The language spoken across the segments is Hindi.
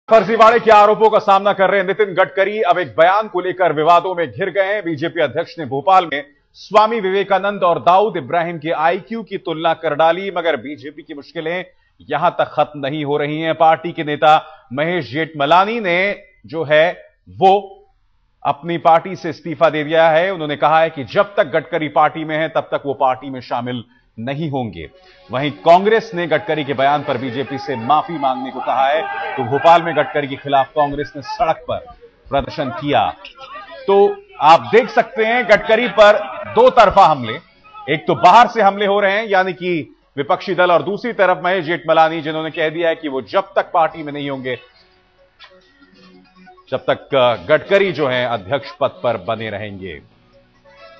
फर्जीवाड़े के आरोपों का सामना कर रहे नितिन गडकरी अब एक बयान को लेकर विवादों में घिर गए हैं। बीजेपी अध्यक्ष ने भोपाल में स्वामी विवेकानंद और दाऊद इब्राहिम के आईक्यू की तुलना कर डाली, मगर बीजेपी की मुश्किलें यहां तक खत्म नहीं हो रही हैं। पार्टी के नेता महेश जेठमलानी ने जो है वो अपनी पार्टी से इस्तीफा दे दिया है। उन्होंने कहा है कि जब तक गडकरी पार्टी में है तब तक वो पार्टी में शामिल नहीं होंगे। वहीं कांग्रेस ने गडकरी के बयान पर बीजेपी से माफी मांगने को कहा है। तो भोपाल में गडकरी के खिलाफ कांग्रेस ने सड़क पर प्रदर्शन किया। तो आप देख सकते हैं गडकरी पर दो तरफा हमले, एक तो बाहर से हमले हो रहे हैं यानी कि विपक्षी दल, और दूसरी तरफ महेश जेठमलानी जिन्होंने कह दिया है कि वो जब तक पार्टी में नहीं होंगे जब तक गडकरी जो है अध्यक्ष पद पर बने रहेंगे।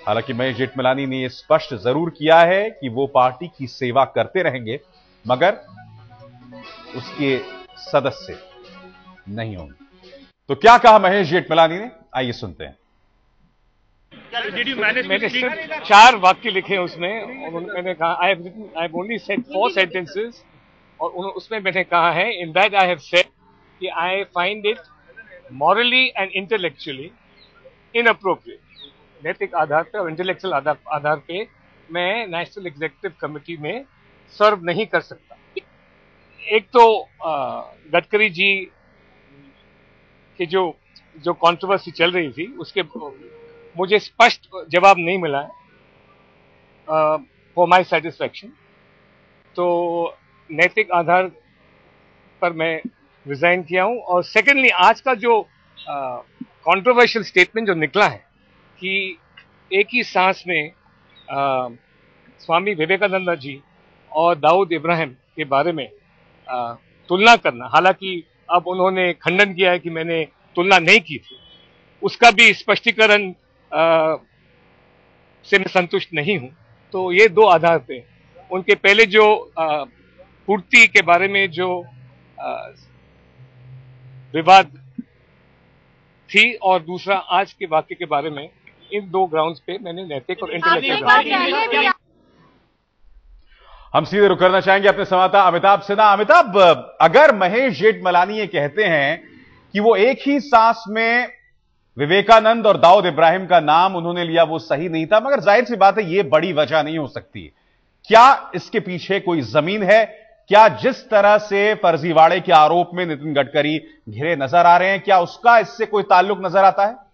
हालांकि महेश जेठमलानी ने यह स्पष्ट जरूर किया है कि वो पार्टी की सेवा करते रहेंगे मगर उसके सदस्य नहीं होंगे। तो क्या कहा महेश जेठमलानी ने, आइए सुनते हैं। मैंने सिर्फ 4 वाक्य लिखे उसमें, और मैंने कहा I have only said 4 sentences, और उसमें मैंने कहा है in that I have said कि I find it morally and intellectually inappropriate, नैतिक आधार पे और इंटेलेक्चुअल आधार पे मैं नेशनल एग्जीक्यूटिव कमेटी में सर्व नहीं कर सकता। एक तो गडकरी जी की जो कंट्रोवर्सी चल रही थी उसके मुझे स्पष्ट जवाब नहीं मिला है फॉर माय सेटिस्फैक्शन, तो नैतिक आधार पर मैं रिजाइन किया हूं। और सेकेंडली आज का जो कंट्रोवर्शियल स्टेटमेंट जो निकला है कि एक ही सांस में स्वामी विवेकानंद जी और दाऊद इब्राहिम के बारे में तुलना करना, हालांकि अब उन्होंने खंडन किया है कि मैंने तुलना नहीं की थी, उसका भी स्पष्टीकरण से मैं संतुष्ट नहीं हूं। तो ये 2 आधार पे उनके पहले जो पूर्ति के बारे में जो विवाद थी और दूसरा आज के वाक्य के बारे में, इन 2 ग्राउंड्स पे मैंने नैतिक और इंटेलेक्चुअल। हम सीधे रुक करना चाहेंगे अपने संवाददाता अमिताभ सिन्हा। अमिताभ, अगर महेश जेठमलानी ये कहते हैं कि वो एक ही सांस में विवेकानंद और दाऊद इब्राहिम का नाम उन्होंने लिया वो सही नहीं था, मगर जाहिर सी बात है ये बड़ी वजह नहीं हो सकती। क्या इसके पीछे कोई जमीन है? क्या जिस तरह से फर्जीवाड़े के आरोप में नितिन गडकरी घिरे नजर आ रहे हैं, क्या उसका इससे कोई ताल्लुक नजर आता है?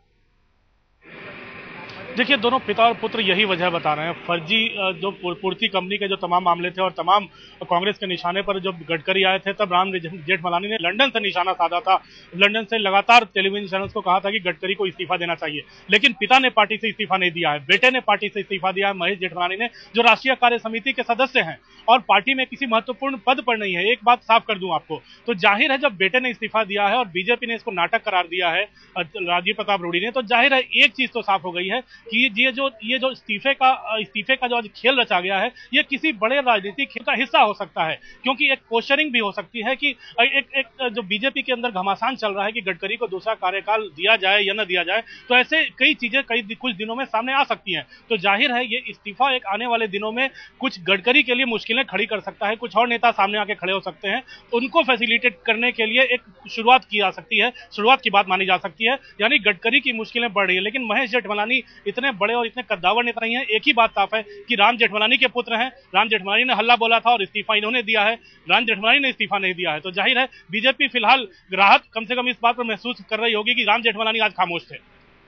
देखिए, दोनों पिता और पुत्र यही वजह बता रहे हैं। फर्जी जो पूर्ति कंपनी के जो तमाम मामले थे और तमाम कांग्रेस के निशाने पर जब गडकरी आए थे तब राम जेठमलानी ने लंदन से निशाना साधा था। लंदन से लगातार टेलीविजन चैनल्स को कहा था कि गडकरी को इस्तीफा देना चाहिए, लेकिन पिता ने पार्टी से इस्तीफा नहीं दिया है, बेटे ने पार्टी से इस्तीफा दिया है। महेश जेठमलानी ने, जो राष्ट्रीय कार्य समिति के सदस्य हैं और पार्टी में किसी महत्वपूर्ण पद पर नहीं है। एक बात साफ कर दूं आपको, तो जाहिर है जब बेटे ने इस्तीफा दिया है और बीजेपी ने इसको नाटक करार दिया है राजीव प्रताप रूडी ने, तो जाहिर है एक चीज तो साफ हो गई है कि ये जो इस्तीफे का जो आज खेल रचा गया है, ये किसी बड़े राजनीतिक खेल का हिस्सा हो सकता है। क्योंकि एक पोस्चरिंग भी हो सकती है कि एक जो बीजेपी के अंदर घमासान चल रहा है कि गडकरी को दूसरा कार्यकाल दिया जाए या न दिया जाए, तो ऐसे कई चीजें कुछ दिनों में सामने आ सकती हैं। तो जाहिर है ये इस्तीफा एक आने वाले दिनों में कुछ गडकरी के लिए मुश्किलें खड़ी कर सकता है। कुछ और नेता सामने आके खड़े हो सकते हैं, उनको फैसिलिटेट करने के लिए एक शुरुआत की जा सकती है, शुरुआत की बात मानी जा सकती है, यानी गडकरी की मुश्किलें बढ़ रही है। लेकिन महेश जेठमलानी इतने बड़े और इतने कद्दावर नेता नहीं है। एक ही बात साफ है कि राम जेठमलानी के पुत्र हैं, राम जेठमलानी ने हल्ला बोला था और इस्तीफा इन्होंने दिया है, राम जेठमलानी ने इस्तीफा नहीं दिया है। तो जाहिर है बीजेपी फिलहाल राहत कम से कम इस बात पर महसूस कर रही होगी कि राम जेठमलानी आज खामोश थे।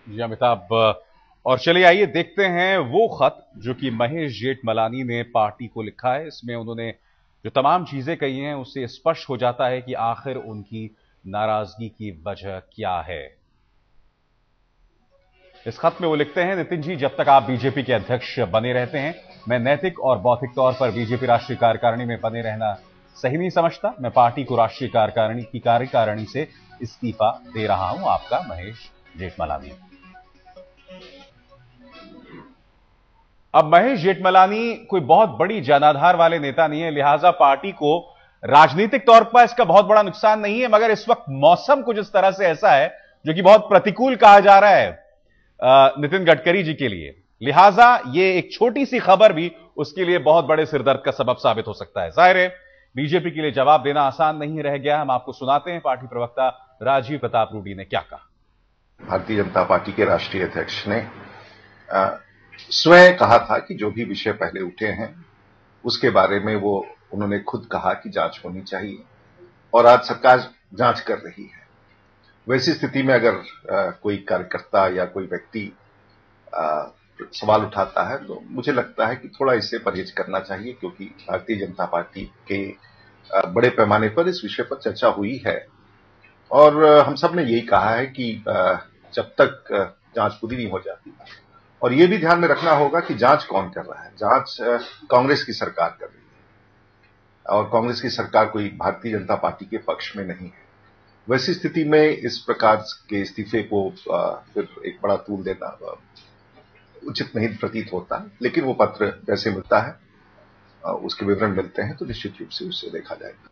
जी अमिताभ, और चलिए आइए देखते हैं वो खत जो कि महेश जेठमलानी ने पार्टी को लिखा है। इसमें उन्होंने जो तमाम चीजें कही हैं उससे स्पष्ट हो जाता है कि आखिर उनकी नाराजगी की वजह क्या है। इस खत में वो लिखते हैं, नितिन जी, जब तक आप बीजेपी के अध्यक्ष बने रहते हैं मैं नैतिक और बौद्धिक तौर पर बीजेपी राष्ट्रीय कार्यकारिणी में बने रहना सही नहीं समझता। मैं पार्टी को राष्ट्रीय कार्यकारिणी से इस्तीफा दे रहा हूं। आपका महेश जेठमलानी। अब महेश जेठमलानी कोई बहुत बड़ी जनाधार वाले नेता नहीं है, लिहाजा पार्टी को राजनीतिक तौर पर इसका बहुत बड़ा नुकसान नहीं है, मगर इस वक्त मौसम कुछ इस तरह से ऐसा है जो कि बहुत प्रतिकूल कहा जा रहा है नितिन गडकरी जी के लिए। लिहाजा ये एक छोटी सी खबर भी उसके लिए बहुत बड़े सिरदर्द का सबब साबित हो सकता है। जाहिर है बीजेपी के लिए जवाब देना आसान नहीं रह गया। हम आपको सुनाते हैं पार्टी प्रवक्ता राजीव प्रताप रूडी ने क्या कहा। भारतीय जनता पार्टी के राष्ट्रीय अध्यक्ष ने स्वयं कहा था कि जो भी विषय पहले उठे हैं उसके बारे में उन्होंने खुद कहा कि जांच होनी चाहिए और आज सरकार जांच कर रही है। वैसी स्थिति में अगर कोई कार्यकर्ता या कोई व्यक्ति सवाल उठाता है तो मुझे लगता है कि थोड़ा इससे परहेज करना चाहिए, क्योंकि भारतीय जनता पार्टी के बड़े पैमाने पर इस विषय पर चर्चा हुई है और हम सब ने यही कहा है कि जब तक जांच पूरी नहीं हो जाती, और ये भी ध्यान में रखना होगा कि जांच कौन कर रहा है। जांच कांग्रेस की सरकार कर रही है और कांग्रेस की सरकार कोई भारतीय जनता पार्टी के पक्ष में नहीं है। वैसी स्थिति में इस प्रकार के इस्तीफे को फिर एक बड़ा तूल देना उचित नहीं प्रतीत होता, लेकिन वो पत्र जैसे मिलता है उसके विवरण मिलते हैं तो निश्चित रूप से उससे देखा जाएगा।